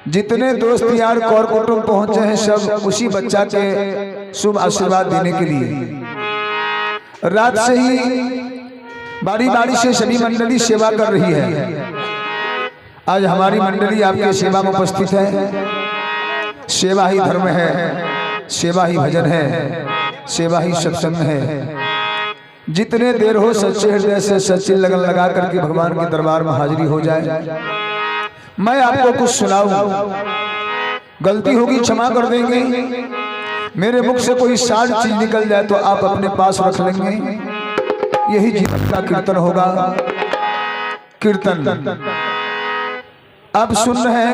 जितने दोस्त यार कौर कुटुंब पहुंचे हैं सब उसी बच्चा के शुभ आशीर्वाद देने के लिए रात से ही बारी बारी से सभी मंडली सेवा कर रही है। आज हमारी मंडली आपके सेवा में उपस्थित है। सेवा ही धर्म है, सेवा ही भजन है, सेवा ही सत्संग है। जितने देर हो सच्चे हृदय से सच्ची लगन लगा करके भगवान के दरबार में हाजिरी हो जाए। मैं आपको कुछ सुनाऊं, गलती होगी क्षमा कर देंगे। मेरे मुख से कोई साज चीज निकल जाए तो आप अपने पास रख लेंगे। यही जीवन का कीर्तन होगा। कीर्तन आप सुन रहे हैं।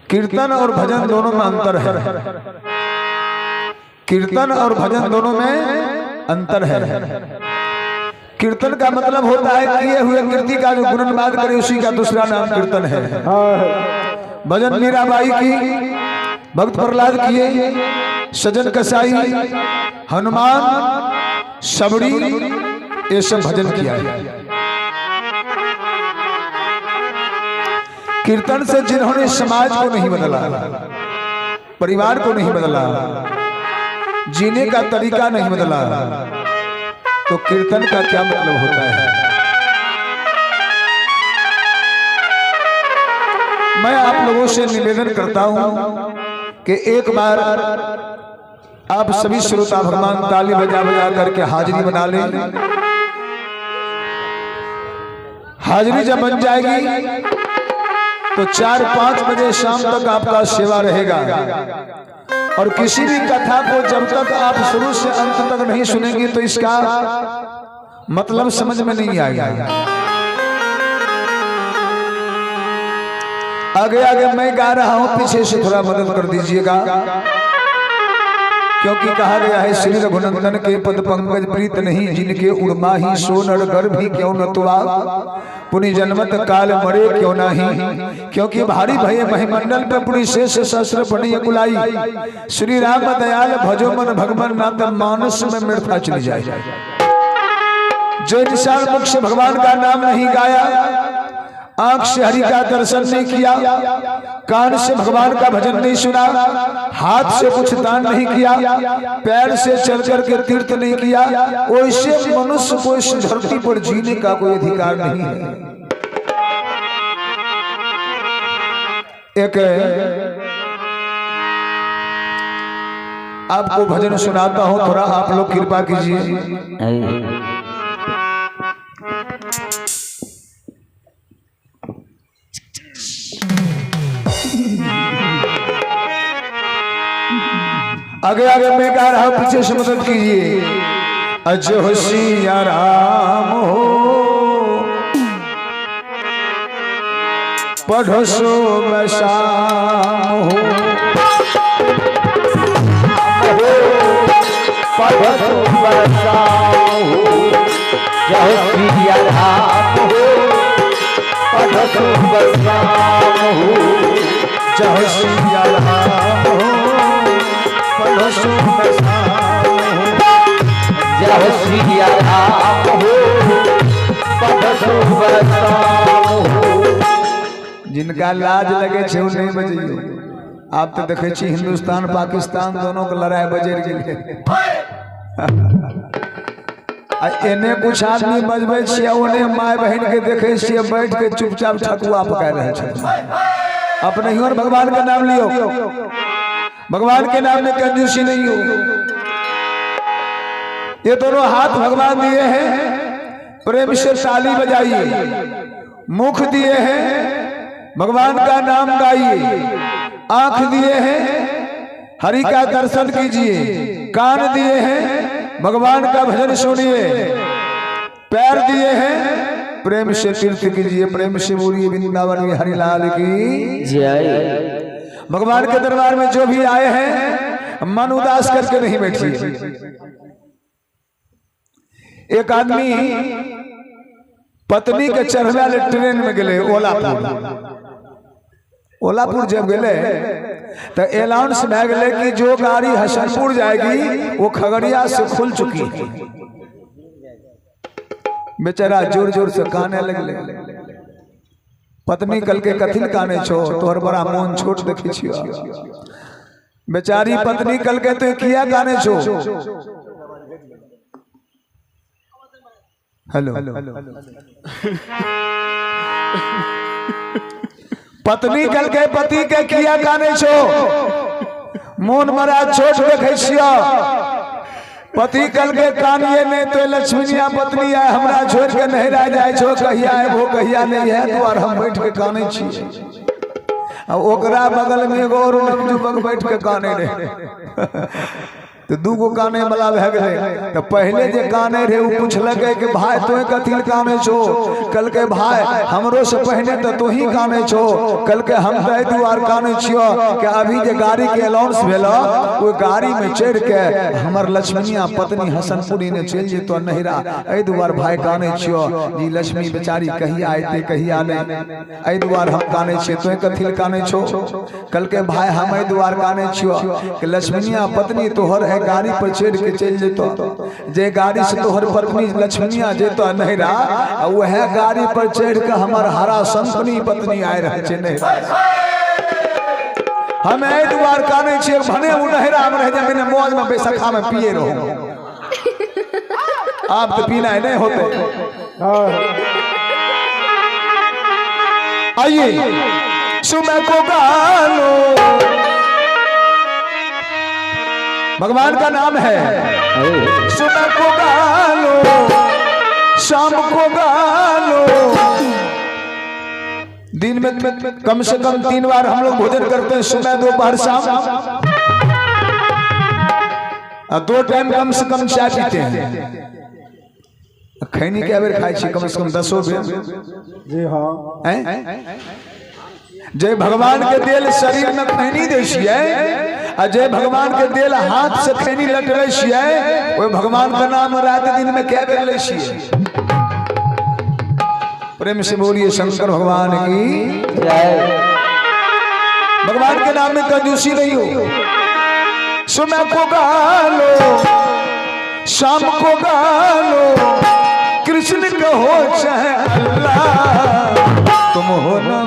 कीर्तन और भजन दोनों में अंतर है। कीर्तन और भजन दोनों में अंतर है। कीर्तन का मतलब होता है किए हुए कीर्ति का जो गुणगान करे उसी का दूसरा नाम कीर्तन है। भजन मीराबाई की, भक्त प्रहलाद किए, सजन कसाई, हनुमान, सबड़ी, ये सब भजन किया है। कीर्तन से जिन्होंने समाज को नहीं बदला, परिवार को नहीं बदला, जीने का तरीका नहीं बदला, तो कीर्तन का क्या मतलब होता है। मैं आप लोगों से निवेदन करता हूं कि एक बार आप सभी श्रोता भगवान ताली बजा बजा करके हाजिरी बना लें। हाजिरी जब बन जाएगी तो 4-5 बजे शाम तक आपका सेवा रहेगा। और किसी भी कथा को जब तक आप शुरू से अंत तक नहीं सुनेंगे तो इसका मतलब समझ में नहीं आएगा। आगे आगे मैं गा रहा हूं, पीछे से थोड़ा मदद कर दीजिएगा, क्योंकि कहा गया है श्री रघुनंदन के पद पंकज प्रीत नहीं, जिनके उड़मा ही सो नर गर्भ ही क्यों न तुआ, पुनि जन्मत काल मरे क्यों नहीं। क्योंकि भारी भय महिमंडल पे पुनि शेष सहस्र बनी कुलाई, श्री राम दयाल भजो मन भगवान ना तब मानस में मृथा चली जाए। जो इंसान मुख से भगवान का नाम नहीं गाया, आंख से हरि का दर्शन नहीं किया, कान से भगवान का भजन नहीं सुना, हाथ से कुछ दान नहीं किया, पैर से चल करके तीर्थ नहीं किया, वैसे मनुष्य को इस धरती पर जीने का कोई अधिकार नहीं है। एक आपको भजन सुनाता हूं, थोड़ा आप लोग कृपा कीजिए। आगे आगे मैं गा रहा हूं, पीछे से मदद कीजिए। अजो सिया राम हो पढ़ो सो मैं शाम हो, पढ़ो सो मैं शाम हो, जय सिया राम हो पढ़ो सो मैं शाम हो, जय सिया राम हो पढ़ो सो मैं शाम हो, जय सिया राम हो पढ़ो सो मैं शाम हो। जिनका लाज लगे छे नहीं बजिए। आप तो देखे छी हिंदुस्तान पाकिस्तान दोनों को लड़ाई बजर गेल। एने कुछ आदमी बजबे छे, ओने माय बहन के देखे छे बैठ के चुपचाप ठकुआ पका रहे छे। अपने ही और भगवान का नाम लियो, भगवान के नाम में कंजूसी नहीं हो। ये दोनों हाथ भगवान दिए हैं, प्रेम से ताली बजाइए। मुख दिए हैं, भगवान का नाम गाइए। आंख दिए हैं, हरि का दर्शन कीजिए। कान दिए हैं, भगवान का भजन सुनिए। पैर दिए हैं, प्रेम से तीर्थ कीजिए। प्रेम से बोलिए वृंदावन में हरिलाल की जय। भगवान के दरबार में जो भी आए हैं मन उदास करके नहीं बैठिए। एक आदमी पत्नी के चढ़वे वाले ट्रेन में गए ओलापुर जब गए तो अनाउंस में गए कि जो गाड़ी हसनपुर जाएगी वो खगड़िया से खुल चुकी है। बेचारा जोर जोर से काने लगे। पत्नी कल के कथिल काने छो तोहर बड़ा मन छोट देखी छियो बेचारी पत्नी कल के तो किया काने छो। हेलो पत्नी कल के पति के किया काने छो मोन मरा छोट देखे छियो। पति कल के कानिए ने तो लक्ष्मीनिया पत्नी आए हमरा छोड़ के नहीं रह जाए छो कहिया है वो कहिया नहीं है तो हम बैठ के काने छी। ओकरा बगल में एगो और जुबक बैठ के काने रहे तो दूगो काने वाला भे गए। तो पहले जे काने रहे वो पूछलके कि भाई तोहे कथिल काने छो कल के भाई हमरो से पहले तो तू ही काने छो कल के हम तो दुआर काने छियो कि अभी जे गाड़ी के अलाउंस भेलो वो गाड़ी में चढ़ के हमर लक्ष्मीनिया पत्नी हसनपुरी ने चल जेतो नहिरा ए दुआर भाई काने छियो जी लक्ष्मी बेचारी कहिया आइते कहिया नहीं ए दुआर हम काने छियो तोहे कथिल काने छो कल के भाई हम ए दुआर काने छियो कि लक्ष्मीनिया पत्नी तोहर है गाड़ी पर चढ़ के चल जेतो जे गाड़ी से तोहर पत्नी लक्ष्मीनिया जेतो नहिरा वह गाड़ी पर चढ़ के हमर हरा संपनी पत्नी आए रहे छे नहिरा हम ए दुआर काने छे भने उ नहिरा हम रह जा मैंने मौज में बैसखा में पिए रहो आप तो पीना नहीं होते। आइए सुमे को गालो भगवान का नाम है सुबह को गालो शाम को गालो दिन में कम से कम 3 बार हम लोग भोजन करते हैं सुबह दोपहर शाम 2 टाइम कम से कम चाय पीते हैं। खैनी के बेर खाई छी कम से कम 10 बेर जी हाँ जय भगवान के देल शरीर में खैनी दे छिए जय भगवान के देल हाथ से खैनी लटरे छिए वो भगवान का नाम रात दिन में क्या बेर ले छिए। प्रेम से बोलिए शंकर भगवान की जय। भगवान के नाम में कंजूसी नहीं हो। सुबह को गालो शाम को गालो कृष्ण कहो चाहे अल्लाह तुम हो ना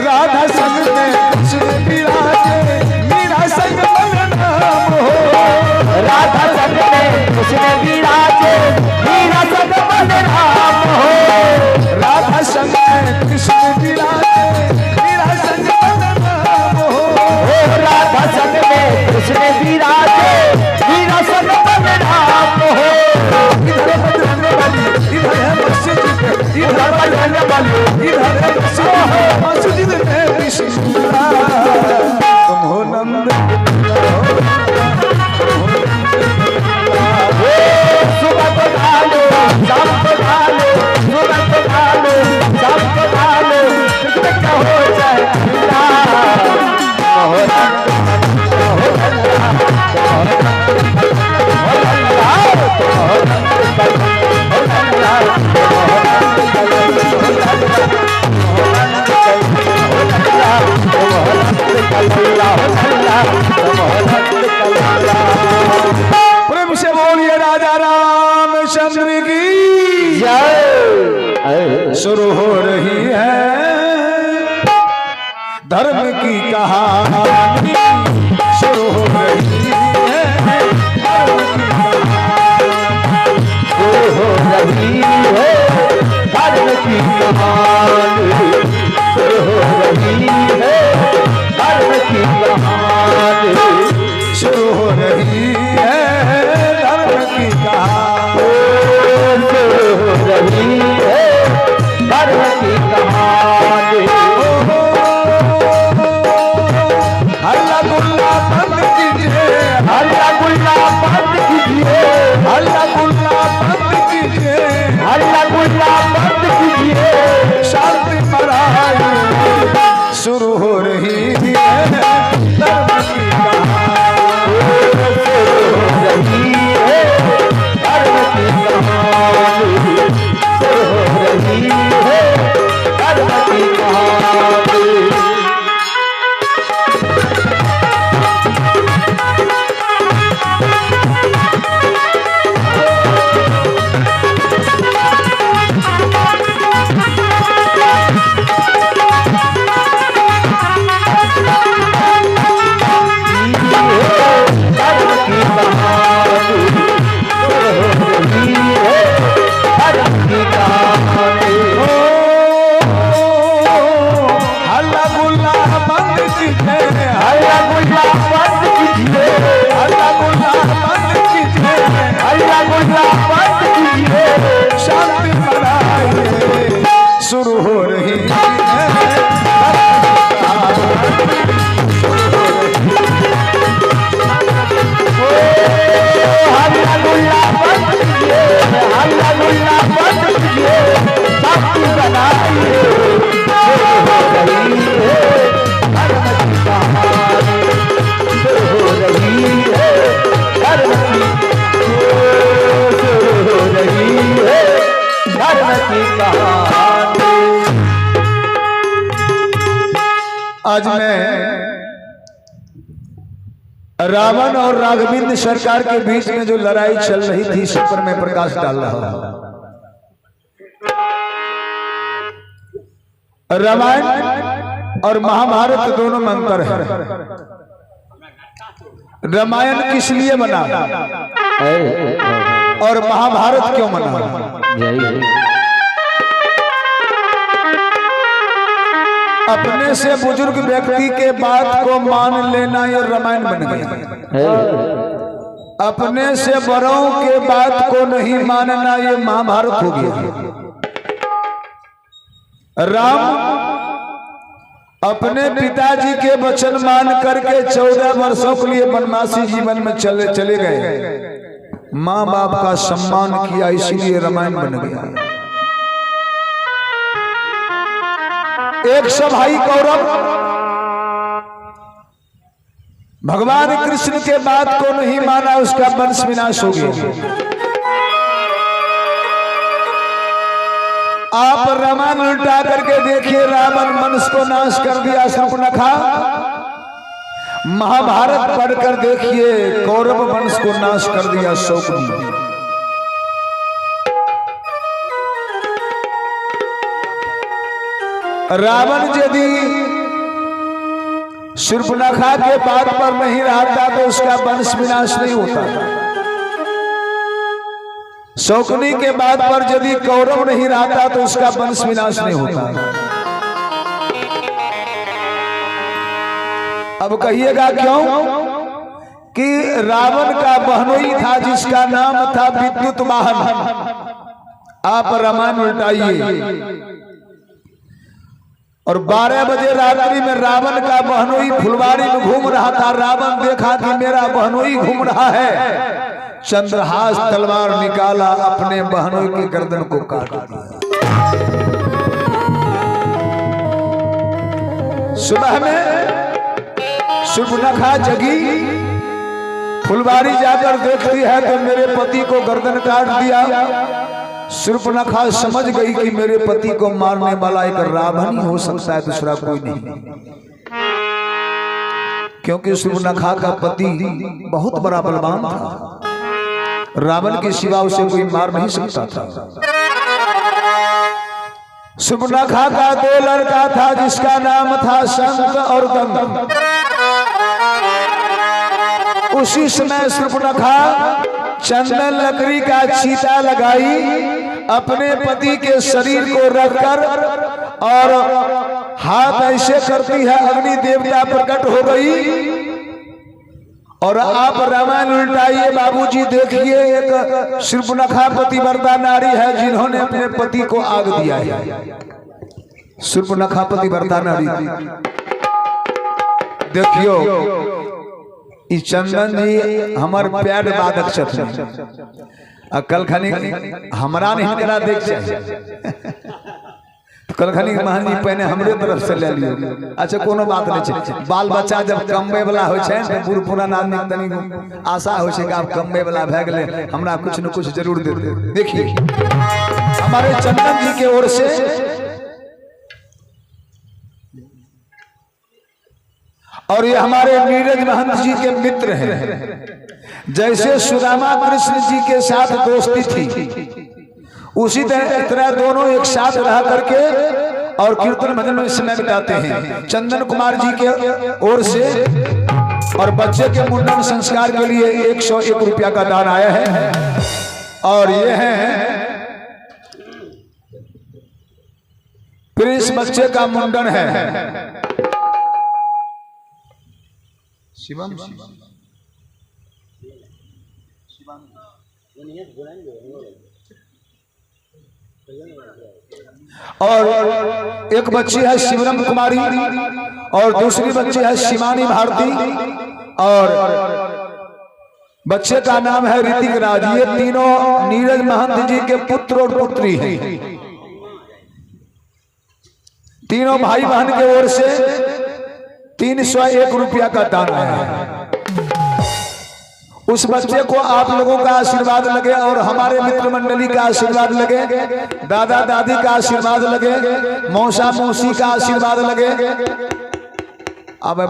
राधा संग में श्री विराजे मीरा संग बलराम हो। राधा संग में श्री विराजे मीरा संग बलराम हो। राधा संग में कृष्ण विराजे मीरा संग बलराम हो। राधा संग में कृष्ण विराजे मीरा संग बलराम हो। इधर बजरंग बली इधर है मस्जिद इधर बजरंग बली इधर है मस्जिद में कृष्णा तुम हो नंद सुबह को ढालो शाम को ढालो सुबह को ढालो शाम को ढालो कृष्ण कहो चाहे प्रेम से बोलिए राजा रामचंद्र की जय। शुरू हो रही है धर्म की कहानी शुरू हो रही है। रही है धर्म की कहानी, शुरू हो रही है धर्म की कहानी, शुरू हो रही है धर्म की कहानी, शुरू हो रही है धर्म की कहानी। हल्ला गुल्ला बंद कीजिए, हल्ला गुल्ला बंद कीजिए, हल्ला गुल्ला बंद कीजिए, हल्ला गुल्ला बंद कीजिए, शांति मराए, शुरू हो रही है धर्म की कहानी, शुरू हो रही है धर्म की कहानी, शुरू हो रही है धर्म की कहानी। हल्ला गुल्ला बंद कीजिए, हल्ला गुल्ला बंद कीजिए, हल्ला गुल्ला बंद कीजिए, हल्ला गुल्ला बंद कीजिए, शांति मनाइए, शुरू हो रही है हल्ला गुल्ला बंद कीजिए, हल्ला गुल्ला बंद कीजिए, शांति बनाइए, शुरू हो रही है धर्म की कहानी, शुरू हो रही है धर्म की, शुरू हो रही है धर्म की कहानी। आज मैं रावण और राघवेंद्र सरकार के बीच में जो लड़ाई चल रही थी इस पर मैं प्रकाश डाल रहा हूं। रामायण और महाभारत दोनों में अंतर है। रामायण किस लिए बना और महाभारत क्यों बना? अपने से बुजुर्ग व्यक्ति के बात को मान लेना ये रामायण बन गया। अपने से बड़ों के बात को नहीं मानना ये महाभारत हो गया। राम अपने पिताजी के वचन मान करके 14 वर्षों के लिए वनवासी जीवन में चले गए। माँ बाप का सम्मान किया, इसीलिए रामायण बन गया। एक सौ भाई कौरव भगवान कृष्ण के बात को नहीं माना, उसका वंश विनाश हो गया। आप रामायण उल्टा करके देखिए, रावण मनुष्य को नाश कर दिया शूर्पणखा। महाभारत पढ़कर देखिए, कौरव वंश को नाश कर दिया शौकनी। रावण यदि शूर्पणखा के बात पर नहीं रहता तो उसका वंश विनाश नहीं होता। शौकनी के बात पर यदि कौरव नहीं रहता तो उसका वंश विनाश नहीं होता। अब कहिएगा क्यों? कि रावण का बहनोई था जिसका नाम था विद्युत वाहन। आप रामायण उल्टाइए और 12 बजे रात्रि में रावण का बहनोई फुलवारी में घूम रहा था। रावण देखा कि मेरा बहनोई घूम रहा है, चंद्रहास तलवार निकाला, अपने बहनोई की गर्दन को काट दिया। सुबह में शूर्पणखा जगी, फुलवारी जाकर देखती है तो मेरे पति को गर्दन काट दिया। शूर्पणखा समझ गई कि मेरे पति को मारने वाला एक रावण ही हो सकता है, दूसरा कोई नहीं। क्योंकि शूर्पणखा का पति बहुत बड़ा बलवान था, रावण के सिवा उसे कोई मार नहीं सकता था। शूर्पणखा का 2 लड़का था जिसका नाम था संत और गंध। उसी समय शूर्पणखा चंदन लकड़ी का चीता लगाई अपने पति के शरीर को रखकर और हाथ ऐसे करती है, अग्नि देवता प्रकट हो गई। और आप रामायण उल्टाइए बाबूजी, देखिए एक शूर्पणखा पतिव्रता नारी है जिन्होंने अपने पति को आग दिया है। शूर्पणखा पतिव्रता नारी देखियो, ई चंदन जी हमार प्यार बादक छथिन, कल खनी हमरा नहीं करा देख चाहिए। कल खनी महान जी पहले हमरे तरफ से ले लियो। अच्छा कोनो बात नहीं छै, बाल बच्चा जब कमबे वाला होय छै त बूढ़ पुरान आदमी तनी आशा होय छै कि आप कमबे वाला भ गेले, हमरा कुछ न कुछ जरूर देते। देखिए हमारे चंदन जी के ओर से और ये हमारे नीरज महंत जी के मित्र हैं। जैसे सुदामा कृष्ण जी के साथ दोस्ती थी, उसी तरह दोनों एक साथ रह करके और कीर्तन भजन में समय बिताते हैं। चंदन कुमार जी के ओर से और बच्चे के मुंडन संस्कार के लिए 101 रुपया का दान आया है। और ये है प्रिंस बच्चे का मुंडन है। शिवम और एक बच्ची है शिवरम कुमारी और दूसरी बच्ची है शिवानी भारती और बच्चे का नाम है ऋतिक राज। ये तीनों नीरज महंत जी के पुत्र और पुत्री हैं। तीनों भाई बहन के ओर से 301 रुपया का दान आया है। उस बच्चे को आप लोगों का आशीर्वाद लगे और हमारे मित्र मंडली का आशीर्वाद लगे, दादा दादी का आशीर्वाद लगे, मौसा मौसी का आशीर्वाद लगे। अब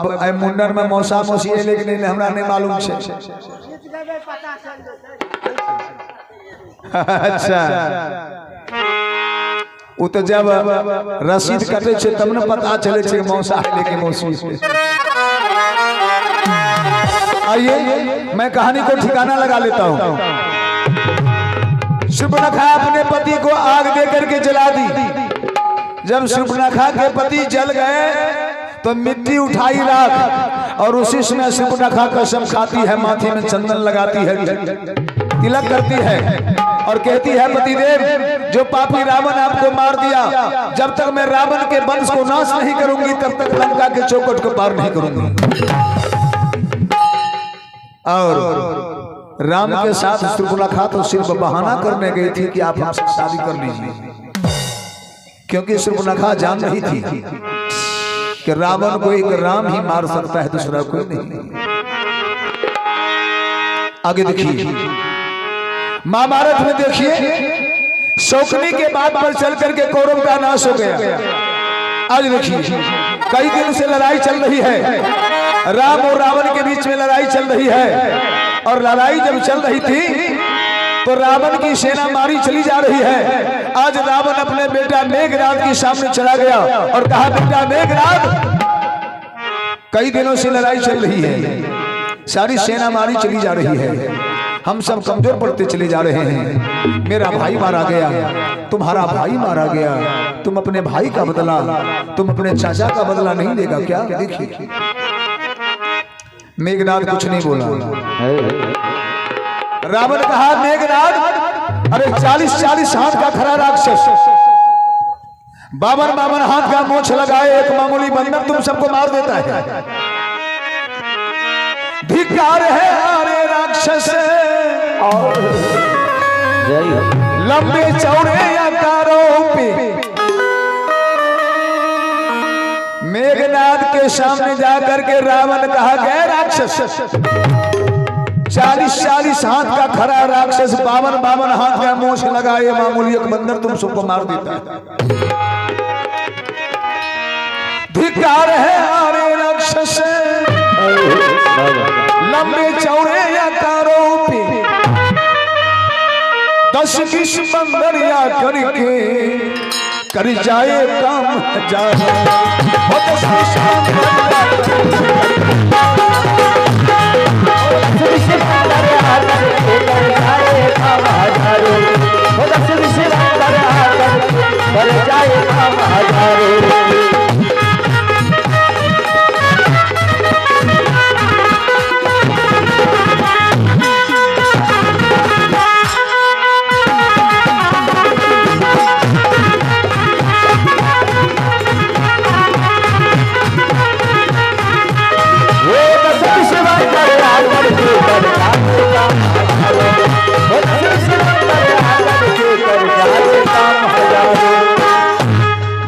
मुंडन में मौसा मौसी है लेकिन हमरा नहीं मालूम है। अच्छा, वो तो जब रसीद कटे तब न पता चले मौसा है लेकिन मौसी। आइए मैं कहानी को ठिकाना लगा लेता हूं। शूर्पणखा अपने पति को आग दे करके जला दी। जब शूर्पणखा के पति जल गए तो मिट्टी उठाई राख और उसी समय शूर्पणखा कसम खाती है, माथे में चंदन लगाती है, तिलक करती है और कहती है पतिदेव, जो पापी रावण आपको मार दिया, जब तक मैं रावण के वंश को नाश नहीं करूंगी तब तक लंका के चौखट को पार नहीं करूंगी। और राम के साथ शूर्पणखा तो सिर्फ बहाना करने गई थी कि आप हमसे शादी कर लीजिए, क्योंकि शूर्पणखा जान रही थी कि रावण को एक राम ही मार सकता है, दूसरा कोई नहीं। आगे देखिए महाभारत में देखिए शौकनी के बात पर चल करके कौरव का नाश हो गया। आज देखिए कई दिन से लड़ाई चल रही है, राम और रावण के बीच में लड़ाई चल रही है। और लड़ाई जब चल रही थी तो रावण की सेना मारी चली जा रही है। आज रावण अपने बेटा मेघनाद के सामने चला गया और कहा, बेटा मेघनाद, कई दिनों से लड़ाई चल रही है, सारी सेना मारी चली जा रही है, हम सब कमजोर पड़ते चले जा रहे हैं, मेरा भाई मारा गया, तुम्हारा भाई मारा गया, तुम अपने भाई का बदला, तुम अपने चाचा का बदला नहीं लेगा क्या? देखिए मेघनाद कुछ नहीं बोला। रावण कहा, मेघनाद, अरे 40-40 हाथ का खरा राक्षस, 52 हाथ का मोछ लगाए एक मामूली बंदर तुम सबको मार देता है। धिक्कार है अरे राक्षस, लंबे चौड़े आकारों पे। मेघनाद के सामने जाकर के रावण कहा, गए राक्षस, 40-40 हाथ का खरा राक्षस 52 हाथ का मोछ लगाए मामूली एक बंदर तुम सबको मार देता है। धिक्कार है अरे राक्षस, लंबे चौड़े आकारों पे 10-20 बंदर या करके कर जाए काम हजार। हो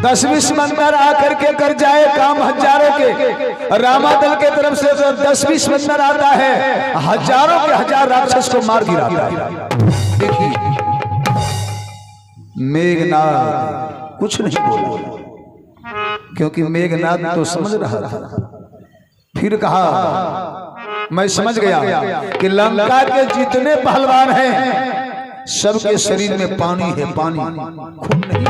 10-20 बंदर आकर के कर जाए काम हजारों के। रामादल के तरफ से 10-20 बंदर आता है, हजारों के हजार राक्षस को मार गिराता है। देखिए मेघनाद कुछ नहीं बोला, क्योंकि मेघनाद तो समझ रहा था। फिर कहा मैं समझ गया कि लंका के जितने पहलवान हैं सबके शरीर में पानी है, पानी खून नहीं।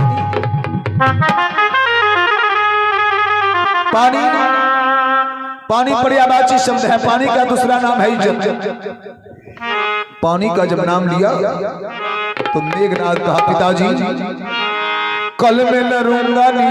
पानी पानी पर्यायवाची शब्द है, पानी का दूसरा नाम है इज्जत। पानी का जब नाम लिया तो मेघनाद कहा पिताजी कल मैं लरूंगा नहीं।